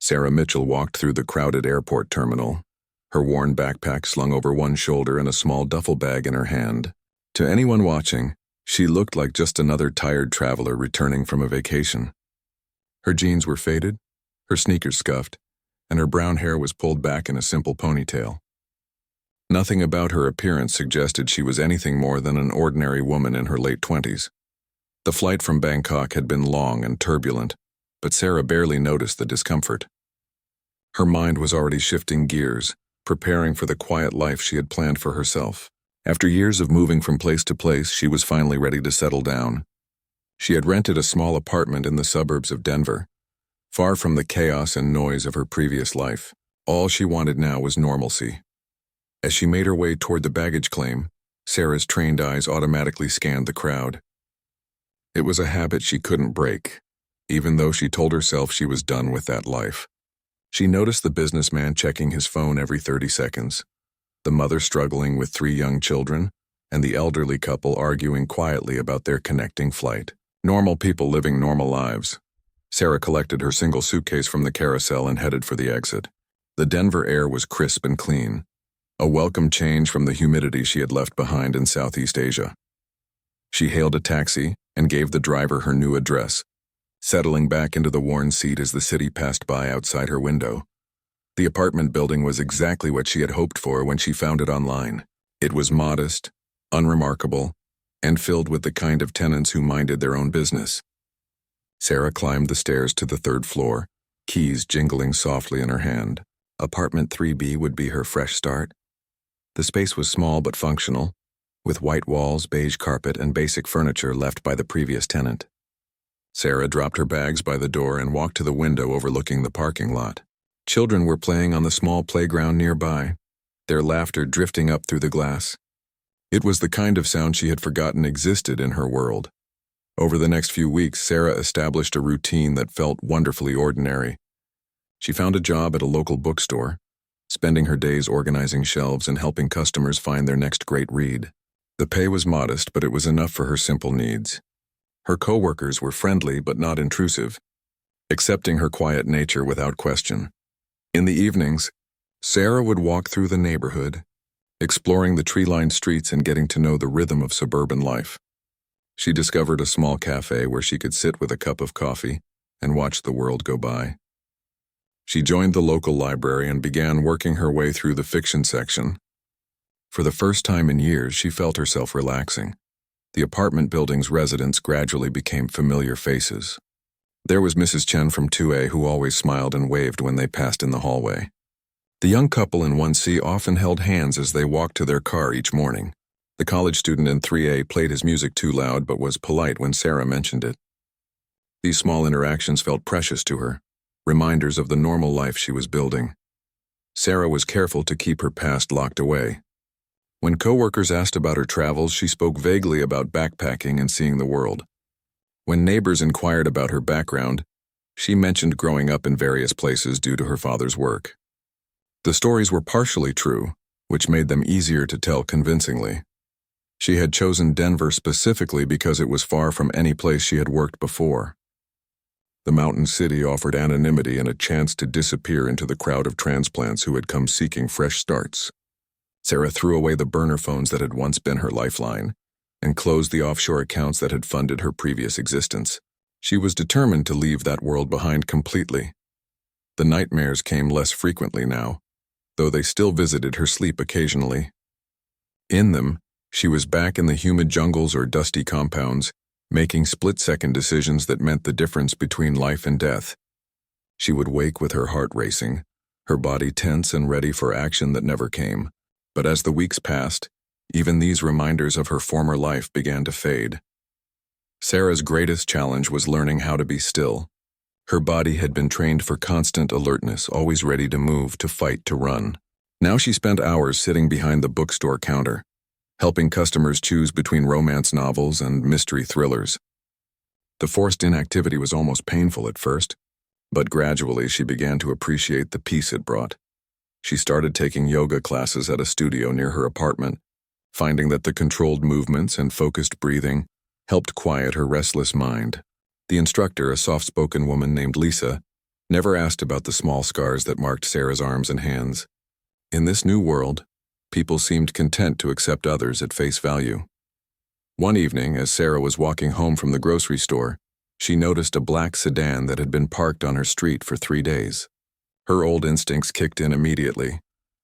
Sarah Mitchell walked through the crowded airport terminal, her worn backpack slung over one shoulder and a small duffel bag in her hand. To anyone watching, she looked like just another tired traveler returning from a vacation. Her jeans were faded, her sneakers scuffed, and her brown hair was pulled back in a simple ponytail. Nothing about her appearance suggested she was anything more than an ordinary woman in her late 20s. The flight from Bangkok had been long and turbulent, but Sarah barely noticed the discomfort. Her mind was already shifting gears, preparing for the quiet life she had planned for herself. After years of moving from place to place, she was finally ready to settle down. She had rented a small apartment in the suburbs of Denver, far from the chaos and noise of her previous life. All she wanted now was normalcy. As she made her way toward the baggage claim, Sarah's trained eyes automatically scanned the crowd. It was a habit she couldn't break, even though she told herself she was done with that life. She noticed the businessman checking his phone every 30 seconds, the mother struggling with 3 young children, and the elderly couple arguing quietly about their connecting flight. Normal people living normal lives. Sarah collected her single suitcase from the carousel and headed for the exit. The Denver air was crisp and clean, a welcome change from the humidity she had left behind in Southeast Asia. She hailed a taxi and gave the driver her new address, settling back into the worn seat as the city passed by outside her window. The apartment building was exactly what she had hoped for when she found it online. It was modest, unremarkable, and filled with the kind of tenants who minded their own business. Sarah climbed the stairs to the 3rd floor, keys jingling softly in her hand. Apartment 3B would be her fresh start. The space was small but functional, with white walls, beige carpet, and basic furniture left by the previous tenant. Sarah dropped her bags by the door and walked to the window overlooking the parking lot. Children were playing on the small playground nearby, their laughter drifting up through the glass. It was the kind of sound she had forgotten existed in her world. Over the next few weeks, Sarah established a routine that felt wonderfully ordinary. She found a job at a local bookstore, spending her days organizing shelves and helping customers find their next great read. The pay was modest, but it was enough for her simple needs. Her coworkers were friendly but not intrusive, accepting her quiet nature without question. In the evenings, Sarah would walk through the neighborhood, exploring the tree-lined streets and getting to know the rhythm of suburban life. She discovered a small cafe where she could sit with a cup of coffee and watch the world go by. She joined the local library and began working her way through the fiction section. For the first time in years, she felt herself relaxing. The apartment building's residents gradually became familiar faces. There was Mrs. Chen from 2A who always smiled and waved when they passed in the hallway. The young couple in 1C often held hands as they walked to their car each morning. The college student in 3A played his music too loud but was polite when Sarah mentioned it. These small interactions felt precious to her, reminders of the normal life she was building. Sarah was careful to keep her past locked away. When coworkers asked about her travels, she spoke vaguely about backpacking and seeing the world. When neighbors inquired about her background, she mentioned growing up in various places due to her father's work. The stories were partially true, which made them easier to tell convincingly. She had chosen Denver specifically because it was far from any place she had worked before. The mountain city offered anonymity and a chance to disappear into the crowd of transplants who had come seeking fresh starts. Sarah threw away the burner phones that had once been her lifeline and closed the offshore accounts that had funded her previous existence. She was determined to leave that world behind completely. The nightmares came less frequently now, though they still visited her sleep occasionally. In them, she was back in the humid jungles or dusty compounds, making split-second decisions that meant the difference between life and death. She would wake with her heart racing, her body tense and ready for action that never came. But as the weeks passed, even these reminders of her former life began to fade. Sarah's greatest challenge was learning how to be still. Her body had been trained for constant alertness, always ready to move, to fight, to run. Now she spent hours sitting behind the bookstore counter, helping customers choose between romance novels and mystery thrillers. The forced inactivity was almost painful at first, but gradually she began to appreciate the peace it brought. She started taking yoga classes at a studio near her apartment, finding that the controlled movements and focused breathing helped quiet her restless mind. The instructor, a soft-spoken woman named Lisa, never asked about the small scars that marked Sarah's arms and hands. In this new world, people seemed content to accept others at face value. One evening, as Sarah was walking home from the grocery store, she noticed a black sedan that had been parked on her street for 3 days. Her old instincts kicked in immediately,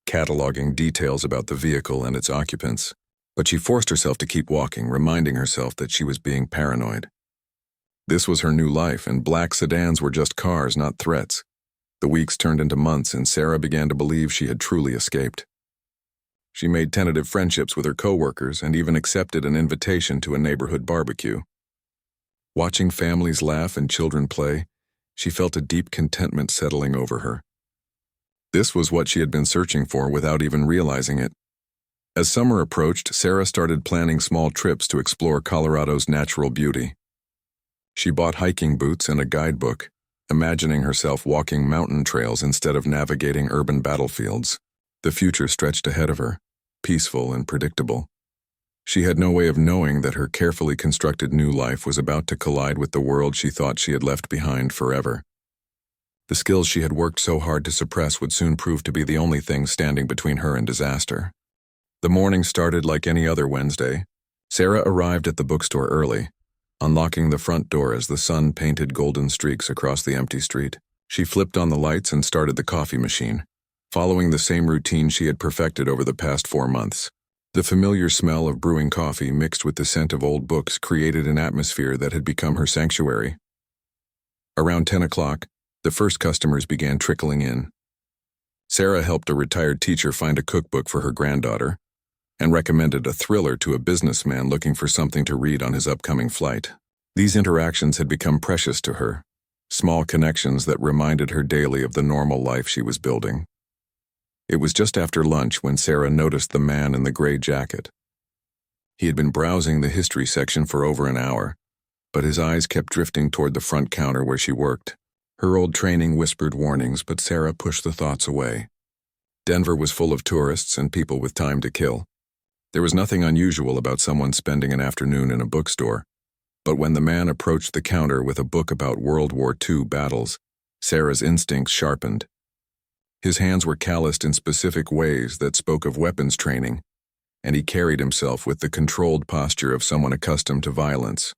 cataloging details about the vehicle and its occupants. But she forced herself to keep walking, reminding herself that she was being paranoid. This was her new life, and black sedans were just cars, not threats. The weeks turned into months, and Sarah began to believe she had truly escaped. She made tentative friendships with her coworkers and even accepted an invitation to a neighborhood barbecue. Watching families laugh and children play, she felt a deep contentment settling over her. This was what she had been searching for without even realizing it. As summer approached, Sarah started planning small trips to explore Colorado's natural beauty. She bought hiking boots and a guidebook, imagining herself walking mountain trails instead of navigating urban battlefields. The future stretched ahead of her, peaceful and predictable. She had no way of knowing that her carefully constructed new life was about to collide with the world she thought she had left behind forever. The skills she had worked so hard to suppress would soon prove to be the only thing standing between her and disaster. The morning started like any other Wednesday. Sarah arrived at the bookstore early, unlocking the front door as the sun painted golden streaks across the empty street. She flipped on the lights and started the coffee machine, following the same routine she had perfected over the past 4 months. The familiar smell of brewing coffee mixed with the scent of old books created an atmosphere that had become her sanctuary. Around 10 o'clock, the first customers began trickling in. Sarah helped a retired teacher find a cookbook for her granddaughter and recommended a thriller to a businessman looking for something to read on his upcoming flight. These interactions had become precious to her, small connections that reminded her daily of the normal life she was building. It was just after lunch when Sarah noticed the man in the gray jacket. He had been browsing the history section for over an hour, but his eyes kept drifting toward the front counter where she worked. Her old training whispered warnings, but Sarah pushed the thoughts away. Denver was full of tourists and people with time to kill. There was nothing unusual about someone spending an afternoon in a bookstore, but when the man approached the counter with a book about World War II battles, Sarah's instincts sharpened. His hands were calloused in specific ways that spoke of weapons training, and he carried himself with the controlled posture of someone accustomed to violence.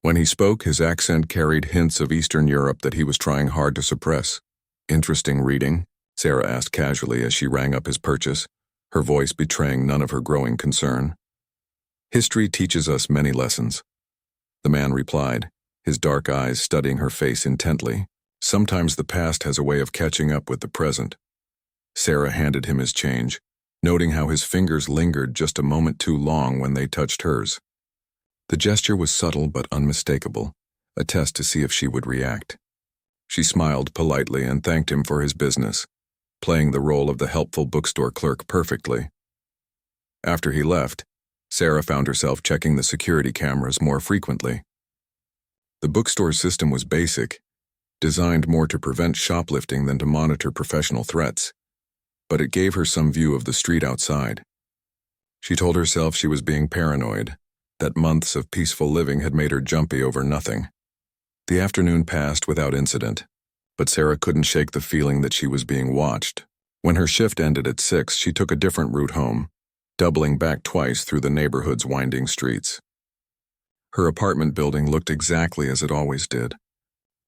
When he spoke, his accent carried hints of Eastern Europe that he was trying hard to suppress. "Interesting reading?" Sarah asked casually as she rang up his purchase, her voice betraying none of her growing concern. "History teaches us many lessons," the man replied, his dark eyes studying her face intently. "Sometimes the past has a way of catching up with the present." Sarah handed him his change, noting how his fingers lingered just a moment too long when they touched hers. The gesture was subtle but unmistakable, a test to see if she would react. She smiled politely and thanked him for his business, playing the role of the helpful bookstore clerk perfectly. After he left, Sarah found herself checking the security cameras more frequently. The bookstore's system was basic, designed more to prevent shoplifting than to monitor professional threats, but it gave her some view of the street outside. She told herself she was being paranoid, that months of peaceful living had made her jumpy over nothing. The afternoon passed without incident, but Sarah couldn't shake the feeling that she was being watched. When her shift ended at 6, she took a different route home, doubling back twice through the neighborhood's winding streets. Her apartment building looked exactly as it always did,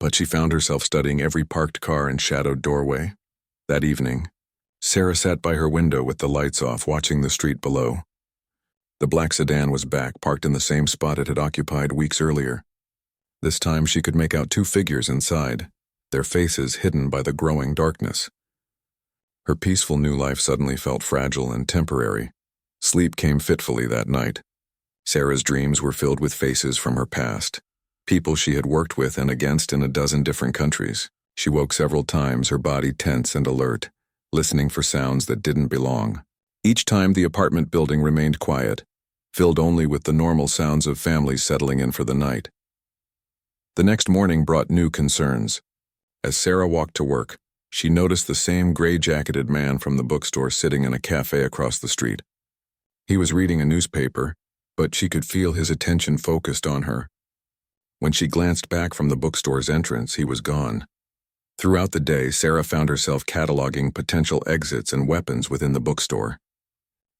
but she found herself studying every parked car and shadowed doorway. That evening, Sarah sat by her window with the lights off, watching the street below. The black sedan was back, parked in the same spot it had occupied weeks earlier. This time she could make out 2 figures inside, their faces hidden by the growing darkness. Her peaceful new life suddenly felt fragile and temporary. Sleep came fitfully that night. Sarah's dreams were filled with faces from her past, people she had worked with and against in a dozen different countries. She woke several times, her body tense and alert, listening for sounds that didn't belong. Each time the apartment building remained quiet, filled only with the normal sounds of families settling in for the night. The next morning brought new concerns. As Sarah walked to work, she noticed the same gray-jacketed man from the bookstore sitting in a cafe across the street. He was reading a newspaper, but she could feel his attention focused on her. When she glanced back from the bookstore's entrance, he was gone. Throughout the day, Sarah found herself cataloging potential exits and weapons within the bookstore.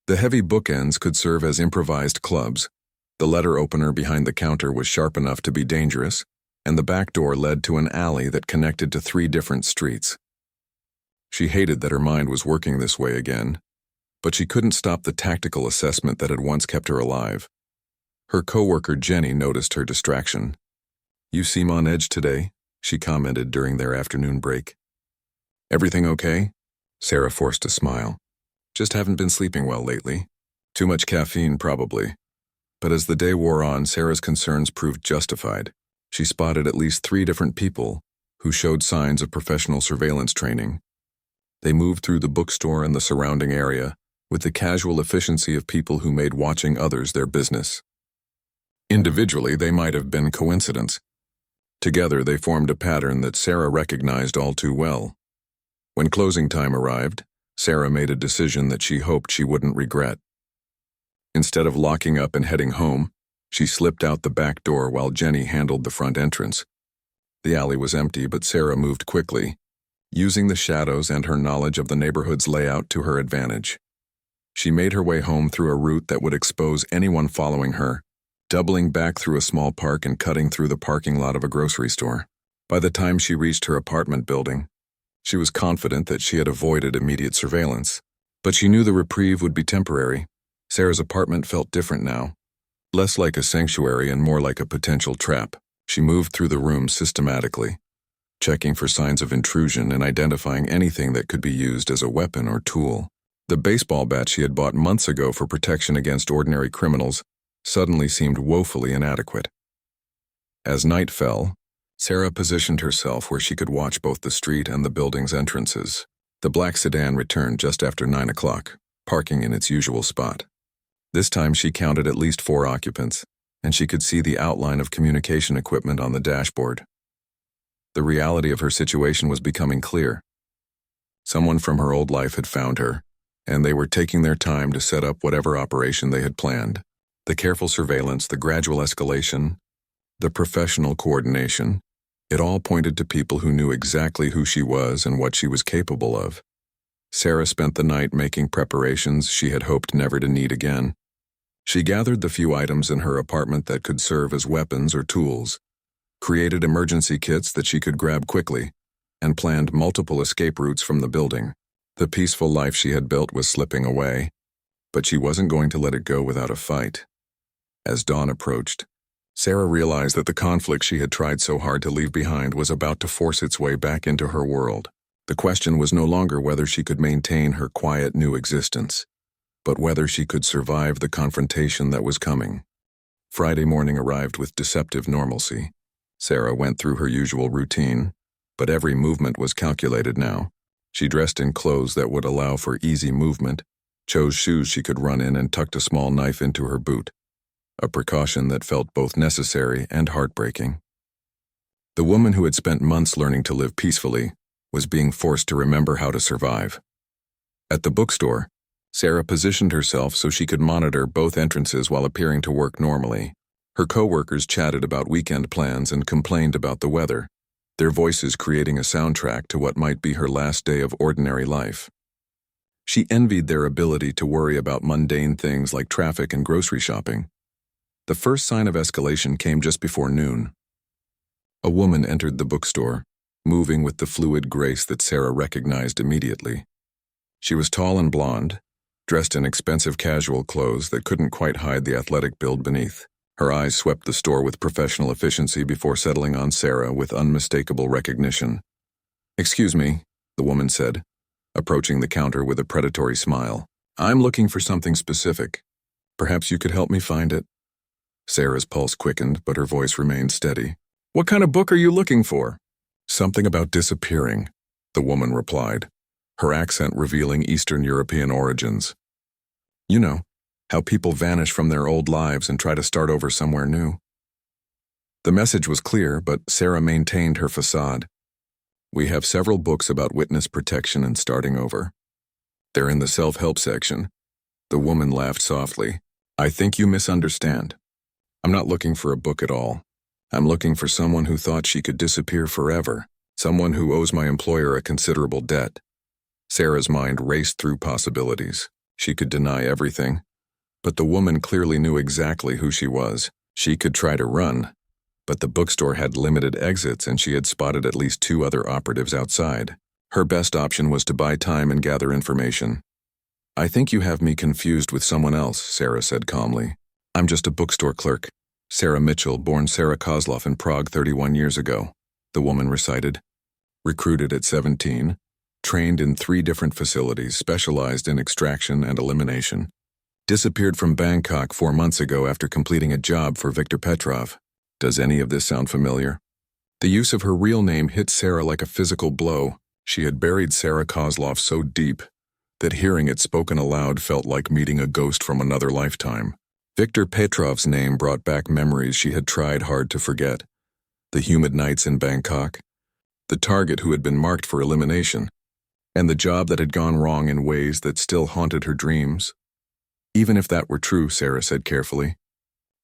The heavy bookends could serve as improvised clubs. The letter opener behind the counter was sharp enough to be dangerous, and the back door led to an alley that connected to 3 different streets. She hated that her mind was working this way again, but she couldn't stop the tactical assessment that had once kept her alive. Her coworker Jenny noticed her distraction. "You seem on edge today," she commented during their afternoon break. "Everything okay?" Sarah forced a smile. "Just haven't been sleeping well lately. Too much caffeine, probably." But as the day wore on, Sarah's concerns proved justified. She spotted at least 3 different people who showed signs of professional surveillance training. They moved through the bookstore and the surrounding area with the casual efficiency of people who made watching others their business. Individually, they might have been coincidence. Together, they formed a pattern that Sarah recognized all too well. When closing time arrived, Sarah made a decision that she hoped she wouldn't regret. Instead of locking up and heading home, she slipped out the back door while Jenny handled the front entrance. The alley was empty, but Sarah moved quickly, using the shadows and her knowledge of the neighborhood's layout to her advantage. She made her way home through a route that would expose anyone following her, doubling back through a small park and cutting through the parking lot of a grocery store. By the time she reached her apartment building, she was confident that she had avoided immediate surveillance. But she knew the reprieve would be temporary. Sarah's apartment felt different now, less like a sanctuary and more like a potential trap. She moved through the room systematically, checking for signs of intrusion and identifying anything that could be used as a weapon or tool. The baseball bat she had bought months ago for protection against ordinary criminals suddenly seemed woefully inadequate. As night fell, Sarah positioned herself where she could watch both the street and the building's entrances. The black sedan returned just after 9 o'clock, parking in its usual spot. This time she counted at least 4 occupants, and she could see the outline of communication equipment on the dashboard. The reality of her situation was becoming clear. Someone from her old life had found her, and they were taking their time to set up whatever operation they had planned. The careful surveillance, the gradual escalation, the professional coordination, it all pointed to people who knew exactly who she was and what she was capable of. Sarah spent the night making preparations she had hoped never to need again. She gathered the few items in her apartment that could serve as weapons or tools, created emergency kits that she could grab quickly, and planned multiple escape routes from the building. The peaceful life she had built was slipping away, but she wasn't going to let it go without a fight. As dawn approached, Sarah realized that the conflict she had tried so hard to leave behind was about to force its way back into her world. The question was no longer whether she could maintain her quiet new existence, but whether she could survive the confrontation that was coming. Friday morning arrived with deceptive normalcy. Sarah went through her usual routine, but every movement was calculated now. She dressed in clothes that would allow for easy movement, chose shoes she could run in, and tucked a small knife into her boot, a precaution that felt both necessary and heartbreaking. The woman who had spent months learning to live peacefully was being forced to remember how to survive. At the bookstore, Sarah positioned herself so she could monitor both entrances while appearing to work normally. Her coworkers chatted about weekend plans and complained about the weather, their voices creating a soundtrack to what might be her last day of ordinary life. She envied their ability to worry about mundane things like traffic and grocery shopping. The first sign of escalation came just before noon. A woman entered the bookstore, moving with the fluid grace that Sarah recognized immediately. She was tall and blonde, dressed in expensive casual clothes that couldn't quite hide the athletic build beneath. Her eyes swept the store with professional efficiency before settling on Sarah with unmistakable recognition. "Excuse me," the woman said, approaching the counter with a predatory smile. "I'm looking for something specific. Perhaps you could help me find it." Sarah's pulse quickened, but her voice remained steady. "What kind of book are you looking for?" "Something about disappearing," the woman replied, her accent revealing Eastern European origins. "You know, how people vanish from their old lives and try to start over somewhere new." The message was clear, but Sarah maintained her facade. "We have several books about witness protection and starting over. They're in the self-help section." The woman laughed softly. "I think you misunderstand. I'm not looking for a book at all. I'm looking for someone who thought she could disappear forever." Someone who owes my employer a considerable debt. Sarah's mind raced through possibilities. She could deny everything, but the woman clearly knew exactly who she was. She could try to run, but the bookstore had limited exits and she had spotted at least 2 other operatives outside. Her best option was to buy time and gather information. "I think you have me confused with someone else," Sarah said calmly. "I'm just a bookstore clerk. Sarah Mitchell, born Sarah Kozlov in Prague 31 years ago," the woman recited. "Recruited at 17, trained in 3 different facilities specialized in extraction and elimination. Disappeared from Bangkok 4 months ago after completing a job for Viktor Petrov." Does any of this sound familiar? The use of her real name hit Sarah like a physical blow. She had buried Sarah Kozlov so deep that hearing it spoken aloud felt like meeting a ghost from another lifetime. Viktor Petrov's name brought back memories she had tried hard to forget. The humid nights in Bangkok, the target who had been marked for elimination, and the job that had gone wrong in ways that still haunted her dreams. Even if that were true, Sarah said carefully,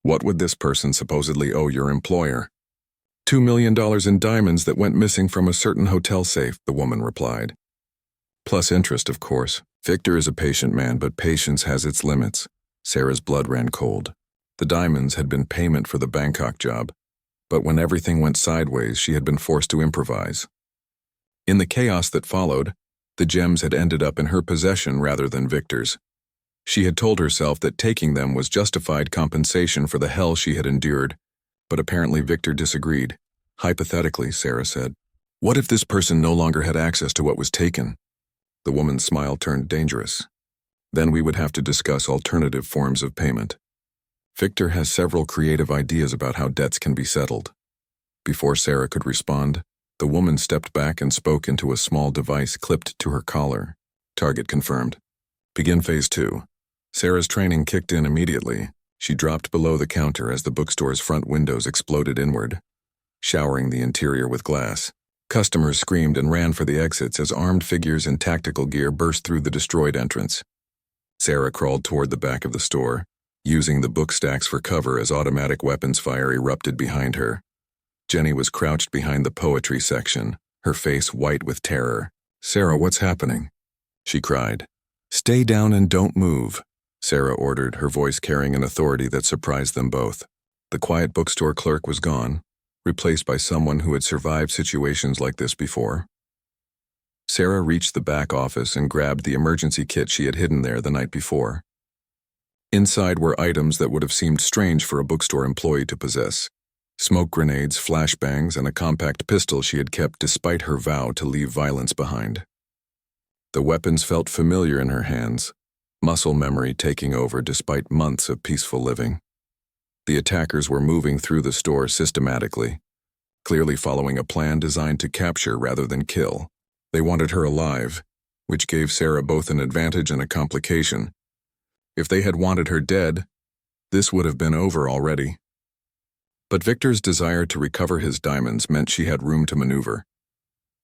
what would this person supposedly owe your employer? $2 million in diamonds that went missing from a certain hotel safe, the woman replied. Plus interest, of course. Victor is a patient man, but patience has its limits. Sarah's blood ran cold. The diamonds had been payment for the Bangkok job, but when everything went sideways, she had been forced to improvise. In the chaos that followed, the gems had ended up in her possession rather than Victor's. She had told herself that taking them was justified compensation for the hell she had endured, but apparently Victor disagreed. Hypothetically, Sarah said, what if this person no longer had access to what was taken? The woman's smile turned dangerous. Then we would have to discuss alternative forms of payment. Victor has several creative ideas about how debts can be settled. Before Sarah could respond, the woman stepped back and spoke into a small device clipped to her collar. Target confirmed. Begin phase 2. Sarah's training kicked in immediately. She dropped below the counter as the bookstore's front windows exploded inward, showering the interior with glass. Customers screamed and ran for the exits as armed figures in tactical gear burst through the destroyed entrance. Sarah crawled toward the back of the store, using the book stacks for cover as automatic weapons fire erupted behind her. Jenny was crouched behind the poetry section, her face white with terror. "Sarah, what's happening?" she cried. "Stay down and don't move," Sarah ordered, her voice carrying an authority that surprised them both. The quiet bookstore clerk was gone, replaced by someone who had survived situations like this before. Sarah reached the back office and grabbed the emergency kit she had hidden there the night before. Inside were items that would have seemed strange for a bookstore employee to possess. Smoke grenades, flashbangs, and a compact pistol she had kept despite her vow to leave violence behind. The weapons felt familiar in her hands, muscle memory taking over despite months of peaceful living. The attackers were moving through the store systematically, clearly following a plan designed to capture rather than kill. They wanted her alive, which gave Sarah both an advantage and a complication. If they had wanted her dead, this would have been over already. But Victor's desire to recover his diamonds meant she had room to maneuver.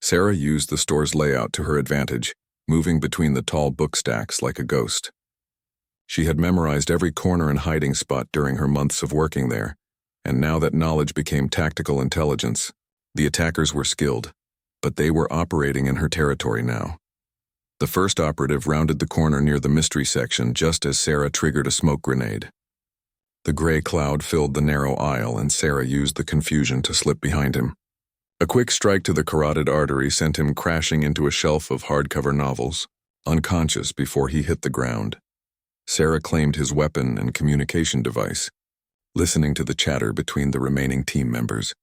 Sarah used the store's layout to her advantage, moving between the tall book stacks like a ghost. She had memorized every corner and hiding spot during her months of working there, and now that knowledge became tactical intelligence. The attackers were skilled, but they were operating in her territory now. The first operative rounded the corner near the mystery section just as Sarah triggered a smoke grenade. The gray cloud filled the narrow aisle and Sarah used the confusion to slip behind him. A quick strike to the carotid artery sent him crashing into a shelf of hardcover novels, unconscious before he hit the ground. Sarah claimed his weapon and communication device, listening to the chatter between the remaining team members.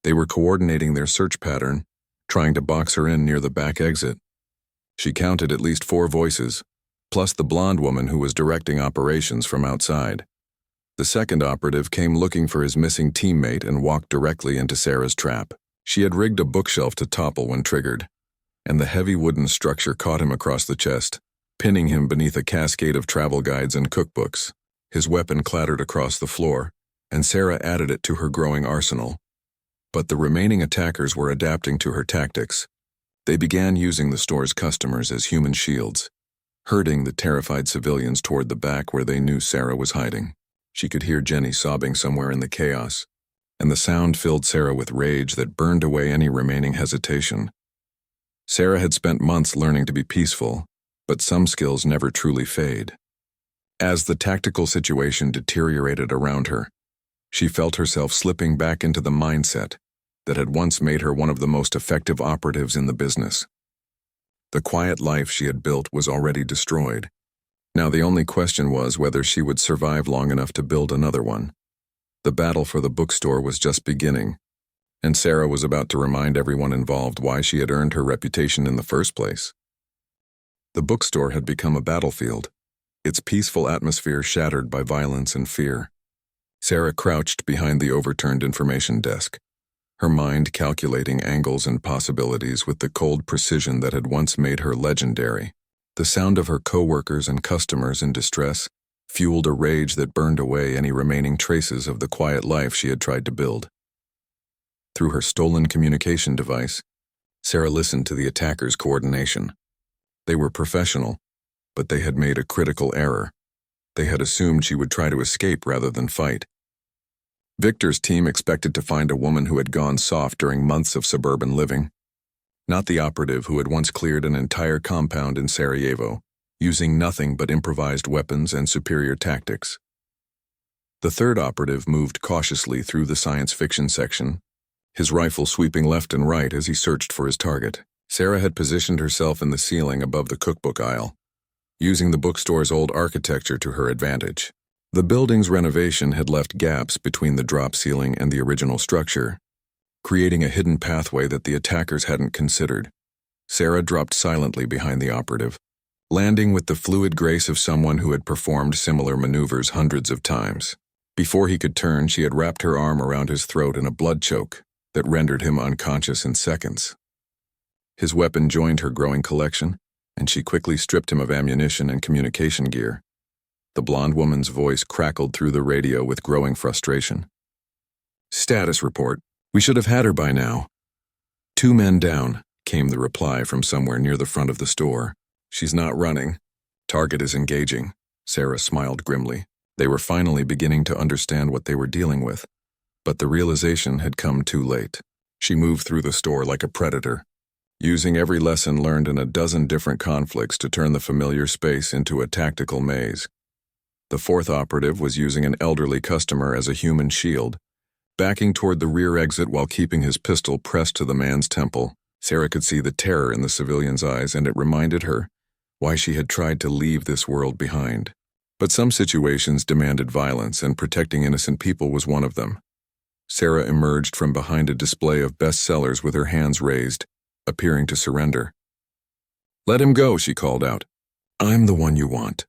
They were coordinating their search pattern, trying to box her in near the back exit. She counted at least 4 voices, plus the blonde woman who was directing operations from outside. The second operative came looking for his missing teammate and walked directly into Sarah's trap. She had rigged a bookshelf to topple when triggered, and the heavy wooden structure caught him across the chest, pinning him beneath a cascade of travel guides and cookbooks. His weapon clattered across the floor, and Sarah added it to her growing arsenal. But the remaining attackers were adapting to her tactics. They began using the store's customers as human shields, herding the terrified civilians toward the back where they knew Sarah was hiding. She could hear Jenny sobbing somewhere in the chaos. and the sound filled Sarah with rage that burned away any remaining hesitation. Sarah had spent months learning to be peaceful, but some skills never truly fade. As the tactical situation deteriorated around her, she felt herself slipping back into the mindset that had once made her one of the most effective operatives in the business. The quiet life she had built was already destroyed. Now the only question was whether she would survive long enough to build another one. The battle for the bookstore was just beginning, and Sarah was about to remind everyone involved why she had earned her reputation in the first place. The bookstore had become a battlefield, its peaceful atmosphere shattered by violence and fear. Sarah crouched behind the overturned information desk, her mind calculating angles and possibilities with the cold precision that had once made her legendary. The sound of her coworkers and customers in distress fueled a rage that burned away any remaining traces of the quiet life she had tried to build. Through her stolen communication device, Sarah listened to the attackers' coordination. They were professional, but they had made a critical error. They had assumed she would try to escape rather than fight. Victor's team expected to find a woman who had gone soft during months of suburban living, not the operative who had once cleared an entire compound in Sarajevo, using nothing but improvised weapons and superior tactics. The third operative moved cautiously through the science fiction section, his rifle sweeping left and right as he searched for his target. Sarah had positioned herself in the ceiling above the cookbook aisle, using the bookstore's old architecture to her advantage. The building's renovation had left gaps between the drop ceiling and the original structure, creating a hidden pathway that the attackers hadn't considered. Sarah dropped silently behind the operative, landing with the fluid grace of someone who had performed similar maneuvers hundreds of times. Before he could turn, she had wrapped her arm around his throat in a blood choke that rendered him unconscious in seconds. His weapon joined her growing collection, and she quickly stripped him of ammunition and communication gear. The blonde woman's voice crackled through the radio with growing frustration. "Status report. We should have had her by now." "2 men down," came the reply from somewhere near the front of the store. "She's not running. Target is engaging." Sarah smiled grimly. They were finally beginning to understand what they were dealing with, but the realization had come too late. She moved through the store like a predator, using every lesson learned in a dozen different conflicts to turn the familiar space into a tactical maze. The fourth operative was using an elderly customer as a human shield, backing toward the rear exit while keeping his pistol pressed to the man's temple. Sarah could see the terror in the civilian's eyes, and it reminded her why she had tried to leave this world behind. But some situations demanded violence, and protecting innocent people was one of them. Sarah emerged from behind a display of bestsellers with her hands raised, appearing to surrender. "Let him go," she called out. "I'm the one you want."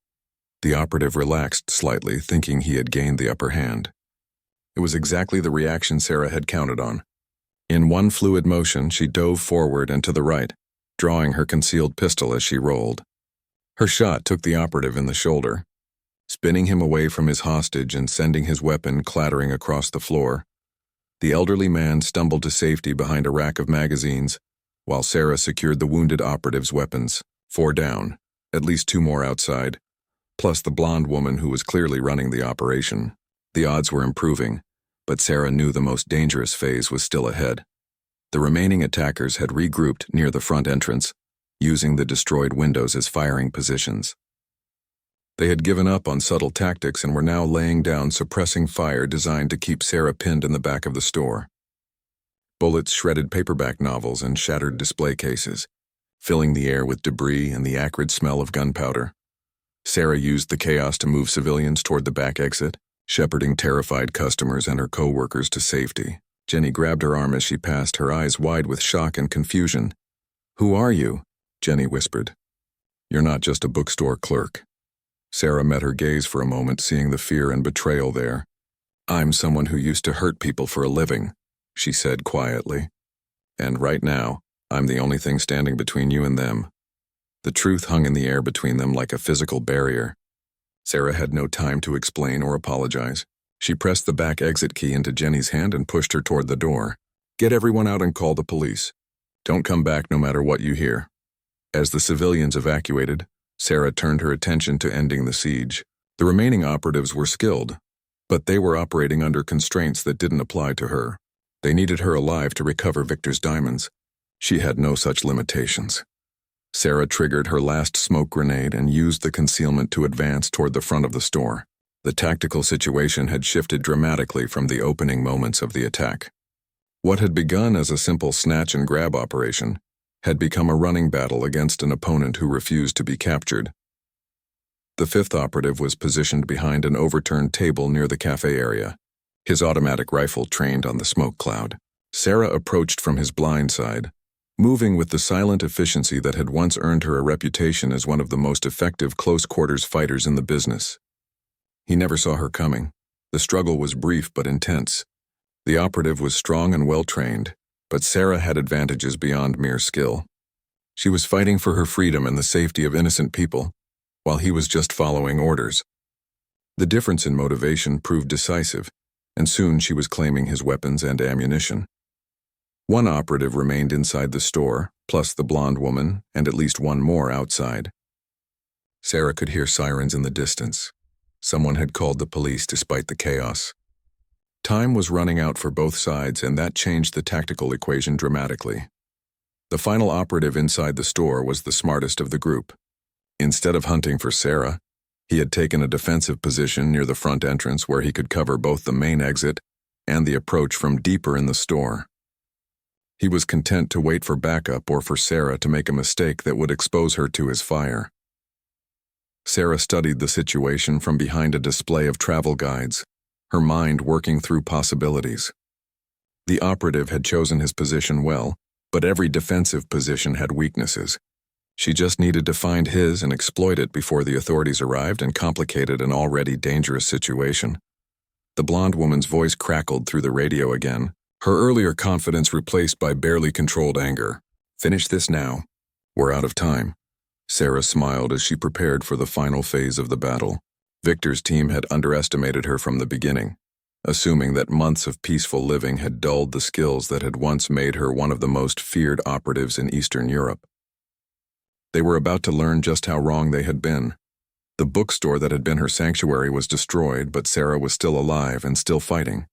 The operative relaxed slightly, thinking he had gained the upper hand. It was exactly the reaction Sarah had counted on. In one fluid motion, she dove forward and to the right, drawing her concealed pistol as she rolled. Her shot took the operative in the shoulder, spinning him away from his hostage and sending his weapon clattering across the floor. The elderly man stumbled to safety behind a rack of magazines, while Sarah secured the wounded operative's weapons. 4 down, at least 2 more outside, plus the blonde woman who was clearly running the operation. The odds were improving, but Sarah knew the most dangerous phase was still ahead. The remaining attackers had regrouped near the front entrance, using the destroyed windows as firing positions. They had given up on subtle tactics and were now laying down suppressing fire designed to keep Sarah pinned in the back of the store. Bullets shredded paperback novels and shattered display cases, filling the air with debris and the acrid smell of gunpowder. Sarah used the chaos to move civilians toward the back exit, shepherding terrified customers and her co-workers to safety. Jenny grabbed her arm as she passed, her eyes wide with shock and confusion. "Who are you?" Jenny whispered. "You're not just a bookstore clerk." Sarah met her gaze for a moment, seeing the fear and betrayal there. "I'm someone who used to hurt people for a living," she said quietly. "And right now, I'm the only thing standing between you and them." The truth hung in the air between them like a physical barrier. Sarah had no time to explain or apologize. She pressed the back exit key into Jenny's hand and pushed her toward the door. "Get everyone out and call the police. Don't come back no matter what you hear." As the civilians evacuated, Sarah turned her attention to ending the siege. The remaining operatives were skilled, But they were operating under constraints that didn't apply to her. They needed her alive to recover Victor's diamonds. She had no such limitations. Sarah triggered her last smoke grenade and used the concealment to advance toward the front of the store. The tactical situation had shifted dramatically from the opening moments of the attack. What had begun as a simple snatch-and-grab operation had become a running battle against an opponent who refused to be captured. The fifth operative was positioned behind an overturned table near the cafe area, his automatic rifle trained on the smoke cloud. Sarah approached from his blind side, moving with the silent efficiency that had once earned her a reputation as one of the most effective close-quarters fighters in the business. He never saw her coming. The struggle was brief but intense. The operative was strong and well-trained, but Sarah had advantages beyond mere skill. She was fighting for her freedom and the safety of innocent people, while he was just following orders. The difference in motivation proved decisive, and soon she was claiming his weapons and ammunition. One operative remained inside the store, plus the blonde woman, and at least one more outside. Sarah could hear sirens in the distance. Someone had called the police despite the chaos. Time was running out for both sides, and that changed the tactical equation dramatically. The final operative inside the store was the smartest of the group. Instead of hunting for Sarah, he had taken a defensive position near the front entrance where he could cover both the main exit and the approach from deeper in the store. He was content to wait for backup or for Sarah to make a mistake that would expose her to his fire. Sarah studied the situation from behind a display of travel guides, her mind working through possibilities. The operative had chosen his position well, but every defensive position had weaknesses. She just needed to find his and exploit it before the authorities arrived and complicated an already dangerous situation. The blonde woman's voice crackled through the radio again, her earlier confidence replaced by barely controlled anger. "Finish this now. We're out of time." Sarah smiled as she prepared for the final phase of the battle. Victor's team had underestimated her from the beginning, assuming that months of peaceful living had dulled the skills that had once made her one of the most feared operatives in Eastern Europe. They were about to learn just how wrong they had been. The bookstore that had been her sanctuary was destroyed, but Sarah was still alive and still fighting.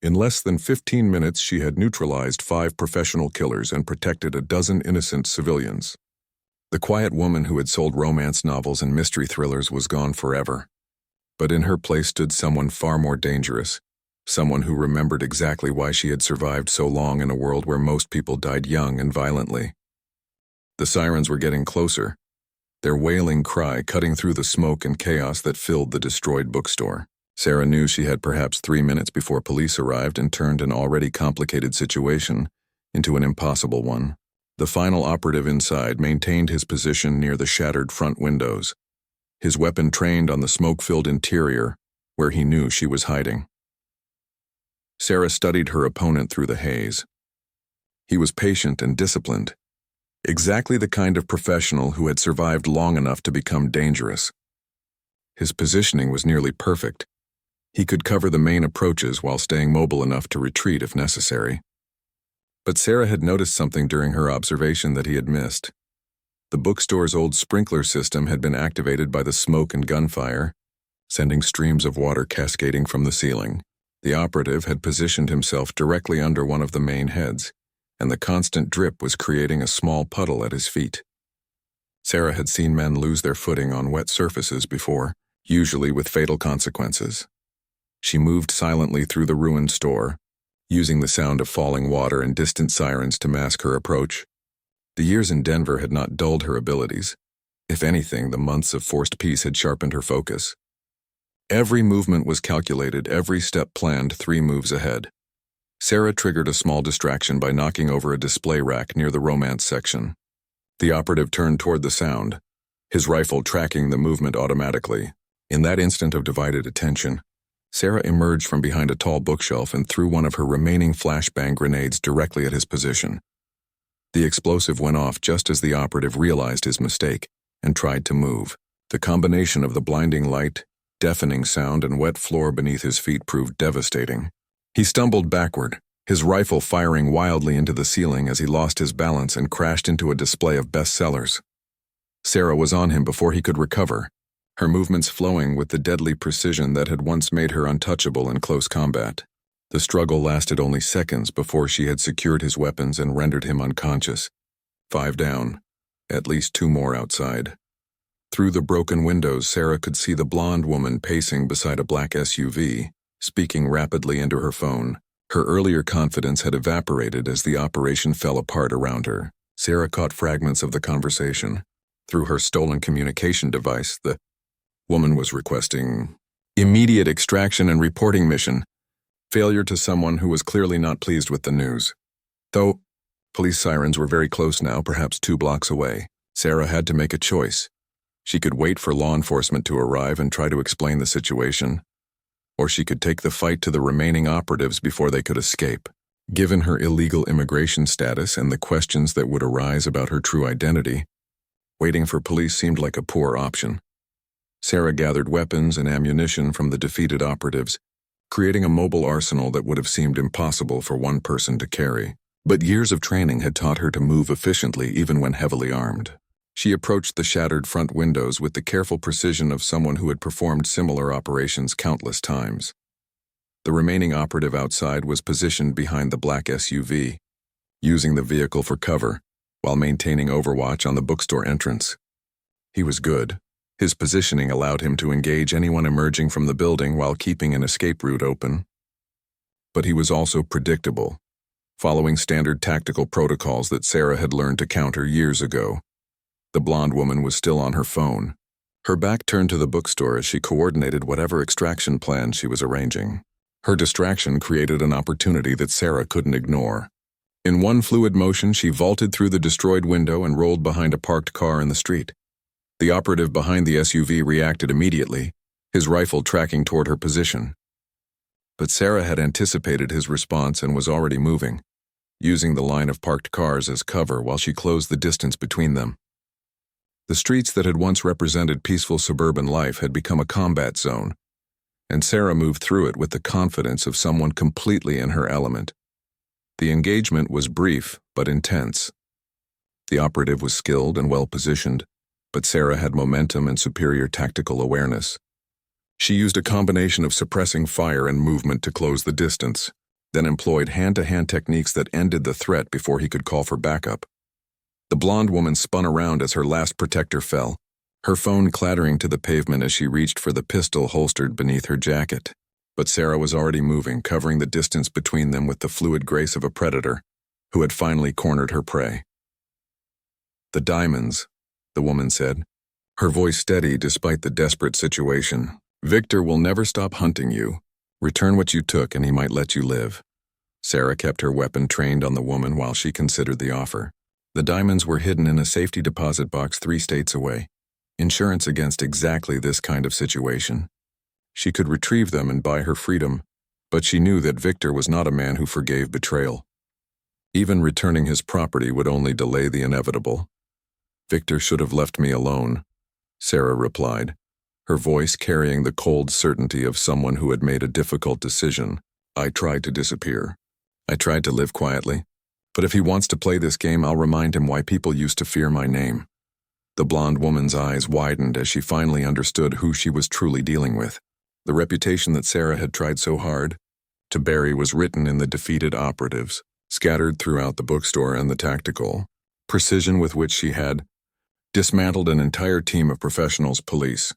In less than 15 minutes, she had neutralized 5 professional killers and protected a dozen innocent civilians. The quiet woman who had sold romance novels and mystery thrillers was gone forever. But in her place stood someone far more dangerous, someone who remembered exactly why she had survived so long in a world where most people died young and violently. The sirens were getting closer, their wailing cry cutting through the smoke and chaos that filled the destroyed bookstore. Sarah knew she had perhaps 3 minutes before police arrived and turned an already complicated situation into an impossible one. The final operative inside maintained his position near the shattered front windows, his weapon trained on the smoke-filled interior where he knew she was hiding. Sarah studied her opponent through the haze. He was patient and disciplined, exactly the kind of professional who had survived long enough to become dangerous. His positioning was nearly perfect. He could cover the main approaches while staying mobile enough to retreat if necessary. But Sarah had noticed something during her observation that he had missed. The bookstore's old sprinkler system had been activated by the smoke and gunfire, sending streams of water cascading from the ceiling. The operative had positioned himself directly under one of the main heads, and the constant drip was creating a small puddle at his feet. Sarah had seen men lose their footing on wet surfaces before, usually with fatal consequences. She moved silently through the ruined store, using the sound of falling water and distant sirens to mask her approach. The years in Denver had not dulled her abilities. If anything, the months of forced peace had sharpened her focus. Every movement was calculated, every step planned 3 moves ahead. Sarah triggered a small distraction by knocking over a display rack near the romance section. The operative turned toward the sound, his rifle tracking the movement automatically. In that instant of divided attention, Sarah emerged from behind a tall bookshelf and threw one of her remaining flashbang grenades directly at his position. The explosive went off just as the operative realized his mistake and tried to move. The combination of the blinding light, deafening sound, and wet floor beneath his feet proved devastating. He stumbled backward, his rifle firing wildly into the ceiling as he lost his balance and crashed into a display of bestsellers. Sarah was on him before he could recover, her movements flowing with the deadly precision that had once made her untouchable in close combat. The struggle lasted only seconds before she had secured his weapons and rendered him unconscious. 5 down. At least 2 more outside. Through the broken windows, Sarah could see the blonde woman pacing beside a black SUV, speaking rapidly into her phone. Her earlier confidence had evaporated as the operation fell apart around her. Sarah caught fragments of the conversation. Through her stolen communication device, the woman was requesting immediate extraction and reporting mission. Failure to someone who was clearly not pleased with the news. Though police sirens were very close now, perhaps 2 blocks away, Sarah had to make a choice. She could wait for law enforcement to arrive and try to explain the situation, or she could take the fight to the remaining operatives before they could escape. Given her illegal immigration status and the questions that would arise about her true identity, waiting for police seemed like a poor option. Sarah gathered weapons and ammunition from the defeated operatives, creating a mobile arsenal that would have seemed impossible for one person to carry. But years of training had taught her to move efficiently even when heavily armed. She approached the shattered front windows with the careful precision of someone who had performed similar operations countless times. The remaining operative outside was positioned behind the black SUV, using the vehicle for cover, while maintaining overwatch on the bookstore entrance. He was good. His positioning allowed him to engage anyone emerging from the building while keeping an escape route open. But he was also predictable, following standard tactical protocols that Sarah had learned to counter years ago. The blonde woman was still on her phone, her back turned to the bookstore as she coordinated whatever extraction plan she was arranging. Her distraction created an opportunity that Sarah couldn't ignore. In one fluid motion, she vaulted through the destroyed window and rolled behind a parked car in the street. The operative behind the SUV reacted immediately, his rifle tracking toward her position. But Sarah had anticipated his response and was already moving, using the line of parked cars as cover while she closed the distance between them. The streets that had once represented peaceful suburban life had become a combat zone, and Sarah moved through it with the confidence of someone completely in her element. The engagement was brief but intense. The operative was skilled and well-positioned, but Sarah had momentum and superior tactical awareness. She used a combination of suppressing fire and movement to close the distance, then employed hand-to-hand techniques that ended the threat before he could call for backup. The blonde woman spun around as her last protector fell, her phone clattering to the pavement as she reached for the pistol holstered beneath her jacket. But Sarah was already moving, covering the distance between them with the fluid grace of a predator who had finally cornered her prey. "The diamonds," the woman said, her voice steady despite the desperate situation. "Victor will never stop hunting you. Return what you took and he might let you live." Sarah kept her weapon trained on the woman while she considered the offer. The diamonds were hidden in a safety deposit box 3 states away. Insurance against exactly this kind of situation. She could retrieve them and buy her freedom, but she knew that Victor was not a man who forgave betrayal. Even returning his property would only delay the inevitable. "Victor should have left me alone," Sarah replied, her voice carrying the cold certainty of someone who had made a difficult decision. "I tried to disappear. I tried to live quietly. But if he wants to play this game, I'll remind him why people used to fear my name." The blonde woman's eyes widened as she finally understood who she was truly dealing with. The reputation that Sarah had tried so hard to bury was written in the defeated operatives, scattered throughout the bookstore, and the tactical precision with which she had dismantled an entire team of professionals. Police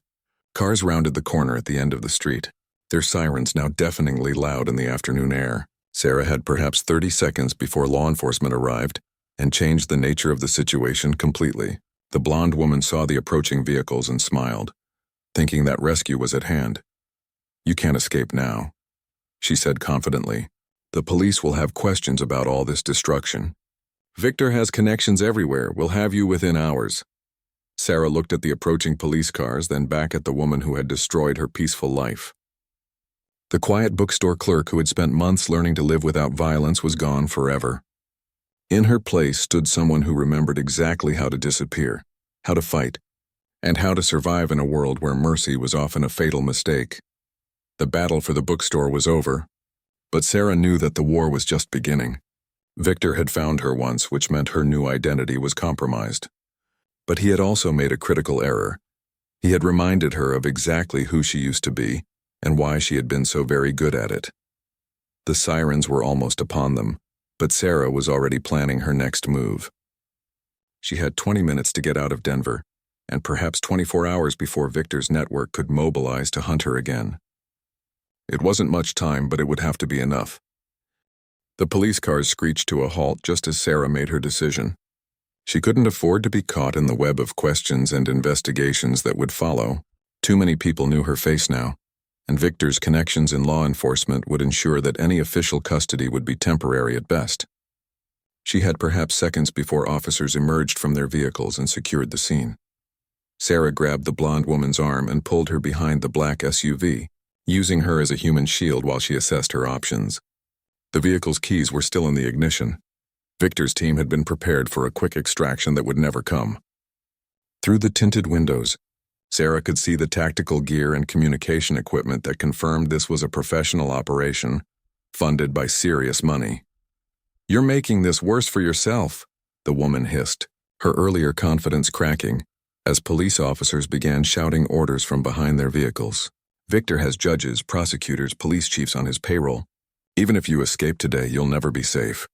cars rounded the corner at the end of the street, their sirens now deafeningly loud in the afternoon air. Sarah had perhaps 30 seconds before law enforcement arrived and changed the nature of the situation completely. The blonde woman saw the approaching vehicles and smiled, thinking that rescue was at hand. "You can't escape now," she said confidently. "The police will have questions about all this destruction. Victor has connections everywhere. We'll have you within hours." Sarah looked at the approaching police cars, then back at the woman who had destroyed her peaceful life. The quiet bookstore clerk who had spent months learning to live without violence was gone forever. In her place stood someone who remembered exactly how to disappear, how to fight, and how to survive in a world where mercy was often a fatal mistake. The battle for the bookstore was over, but Sarah knew that the war was just beginning. Victor had found her once, which meant her new identity was compromised. But he had also made a critical error. He had reminded her of exactly who she used to be and why she had been so very good at it. The sirens were almost upon them, but Sarah was already planning her next move. She had 20 minutes to get out of Denver, and perhaps 24 hours before Victor's network could mobilize to hunt her again. It wasn't much time, but it would have to be enough. The police cars screeched to a halt just as Sarah made her decision. She couldn't afford to be caught in the web of questions and investigations that would follow. Too many people knew her face now, and Victor's connections in law enforcement would ensure that any official custody would be temporary at best. She had perhaps seconds before officers emerged from their vehicles and secured the scene. Sarah grabbed the blonde woman's arm and pulled her behind the black SUV, using her as a human shield while she assessed her options. The vehicle's keys were still in the ignition. Victor's team had been prepared for a quick extraction that would never come. Through the tinted windows, Sarah could see the tactical gear and communication equipment that confirmed this was a professional operation, funded by serious money. "You're making this worse for yourself," the woman hissed, her earlier confidence cracking, as police officers began shouting orders from behind their vehicles. "Victor has judges, prosecutors, police chiefs on his payroll. Even if you escape today, you'll never be safe."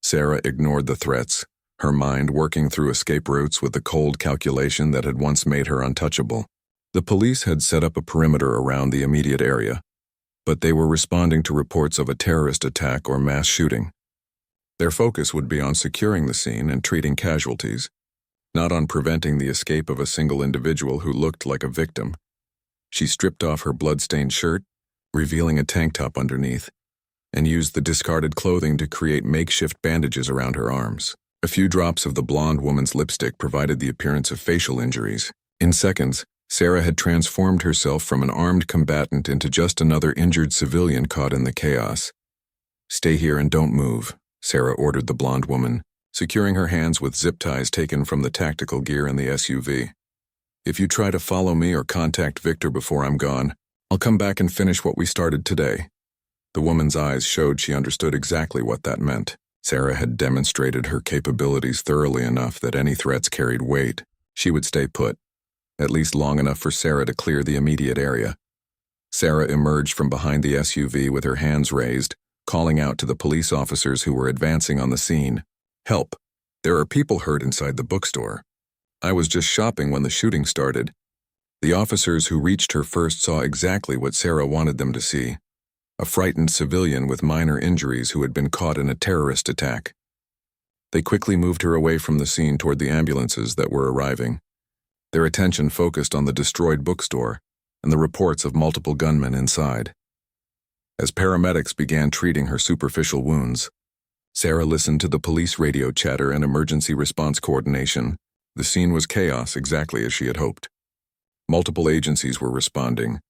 Sarah ignored the threats, her mind working through escape routes with the cold calculation that had once made her untouchable. The police had set up a perimeter around the immediate area, but they were responding to reports of a terrorist attack or mass shooting. Their focus would be on securing the scene and treating casualties, not on preventing the escape of a single individual who looked like a victim. She stripped off her blood-stained shirt, revealing a tank top underneath, and used the discarded clothing to create makeshift bandages around her arms. A few drops of the blonde woman's lipstick provided the appearance of facial injuries. In seconds, Sarah had transformed herself from an armed combatant into just another injured civilian caught in the chaos. "Stay here and don't move," Sarah ordered the blonde woman, securing her hands with zip ties taken from the tactical gear in the SUV. "If you try to follow me or contact Victor before I'm gone, I'll come back and finish what we started today." The woman's eyes showed she understood exactly what that meant. Sarah had demonstrated her capabilities thoroughly enough that any threats carried weight. She would stay put, at least long enough for Sarah to clear the immediate area. Sarah emerged from behind the SUV with her hands raised, calling out to the police officers who were advancing on the scene. "Help! There are people hurt inside the bookstore. I was just shopping when the shooting started." The officers who reached her first saw exactly what Sarah wanted them to see: a frightened civilian with minor injuries who had been caught in a terrorist attack. They quickly moved her away from the scene toward the ambulances that were arriving. Their attention focused on the destroyed bookstore and the reports of multiple gunmen inside. As paramedics began treating her superficial wounds, Sarah listened to the police radio chatter and emergency response coordination. The scene was chaos, exactly as she had hoped. Multiple agencies were responding,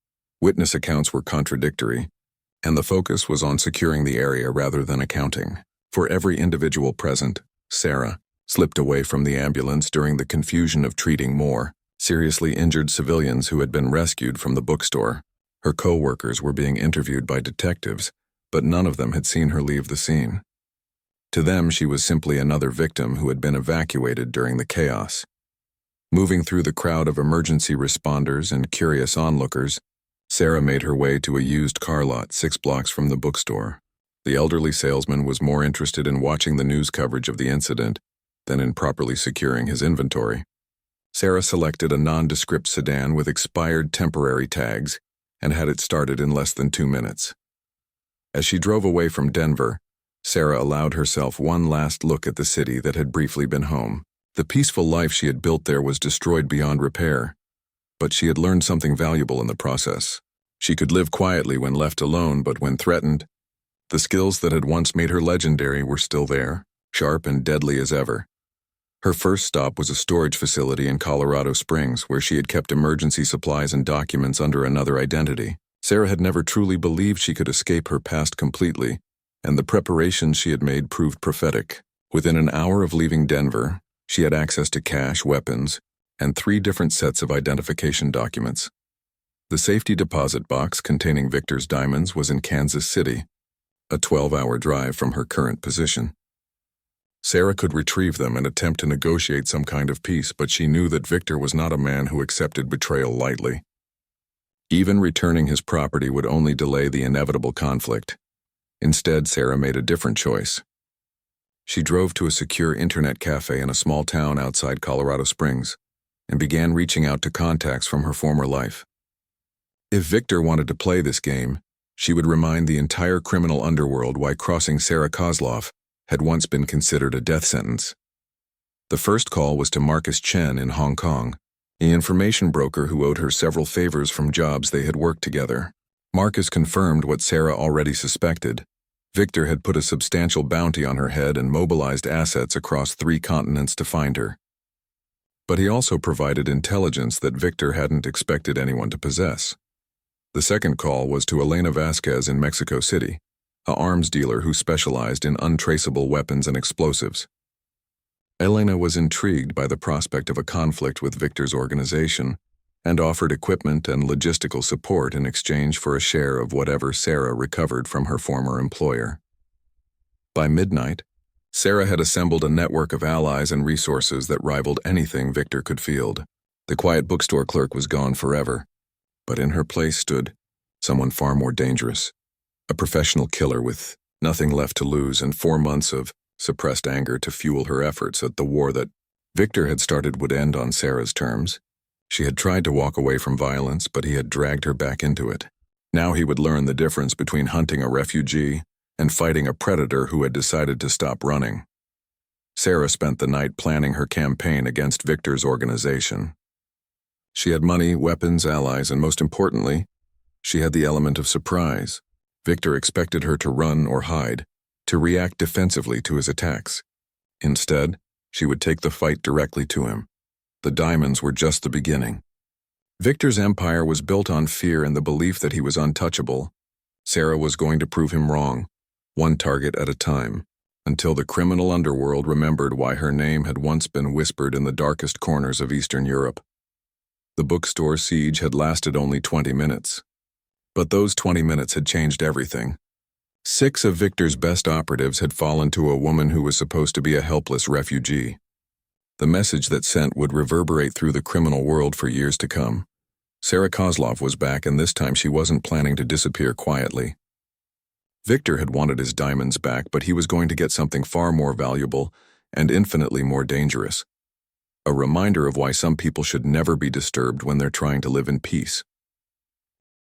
witness accounts were contradictory, and the focus was on securing the area rather than accounting. For every individual present, Sarah slipped away from the ambulance during the confusion of treating more seriously injured civilians who had been rescued from the bookstore. Her co-workers were being interviewed by detectives, but none of them had seen her leave the scene. To them, she was simply another victim who had been evacuated during the chaos. Moving through the crowd of emergency responders and curious onlookers, Sarah made her way to a used car lot 6 blocks from the bookstore. The elderly salesman was more interested in watching the news coverage of the incident than in properly securing his inventory. Sarah selected a nondescript sedan with expired temporary tags and had it started in less than 2 minutes. As she drove away from Denver, Sarah allowed herself one last look at the city that had briefly been home. The peaceful life she had built there was destroyed beyond repair, but she had learned something valuable in the process. She could live quietly when left alone, but when threatened, the skills that had once made her legendary were still there, sharp and deadly as ever. Her first stop was a storage facility in Colorado Springs, where she had kept emergency supplies and documents under another identity. Sarah had never truly believed she could escape her past completely, and the preparations she had made proved prophetic. Within an hour of leaving Denver, she had access to cash, weapons, and 3 different sets of identification documents. The safety deposit box containing Victor's diamonds was in Kansas City, a 12-hour drive from her current position. Sarah could retrieve them and attempt to negotiate some kind of peace, but she knew that Victor was not a man who accepted betrayal lightly. Even returning his property would only delay the inevitable conflict. Instead, Sarah made a different choice. She drove to a secure internet cafe in a small town outside Colorado Springs and began reaching out to contacts from her former life. If Victor wanted to play this game, she would remind the entire criminal underworld why crossing Sarah Kozlov had once been considered a death sentence. The first call was to Marcus Chen in Hong Kong, the information broker who owed her several favors from jobs they had worked together. Marcus confirmed what Sarah already suspected. Victor had put a substantial bounty on her head and mobilized assets across 3 continents to find her. But he also provided intelligence that Victor hadn't expected anyone to possess. The second call was to Elena Vasquez in Mexico City, an arms dealer who specialized in untraceable weapons and explosives. Elena was intrigued by the prospect of a conflict with Victor's organization and offered equipment and logistical support in exchange for a share of whatever Sarah recovered from her former employer. By midnight, Sarah had assembled a network of allies and resources that rivaled anything Victor could field. The quiet bookstore clerk was gone forever, but in her place stood someone far more dangerous, a professional killer with nothing left to lose and 4 months of suppressed anger to fuel her efforts at the war that Victor had started would end on Sarah's terms. She had tried to walk away from violence, but he had dragged her back into it. Now he would learn the difference between hunting a refugee and fighting a predator who had decided to stop running. Sarah spent the night planning her campaign against Victor's organization. She had money, weapons, allies, and most importantly, she had the element of surprise. Victor expected her to run or hide, to react defensively to his attacks. Instead, she would take the fight directly to him. The diamonds were just the beginning. Victor's empire was built on fear and the belief that he was untouchable. Sarah was going to prove him wrong, one target at a time, until the criminal underworld remembered why her name had once been whispered in the darkest corners of Eastern Europe. The bookstore siege had lasted only 20 minutes. But those 20 minutes had changed everything. 6 of Victor's best operatives had fallen to a woman who was supposed to be a helpless refugee. The message that sent would reverberate through the criminal world for years to come. Sarah Kozlov was back, and this time she wasn't planning to disappear quietly. Victor had wanted his diamonds back, but he was going to get something far more valuable and infinitely more dangerous. A reminder of why some people should never be disturbed when they're trying to live in peace.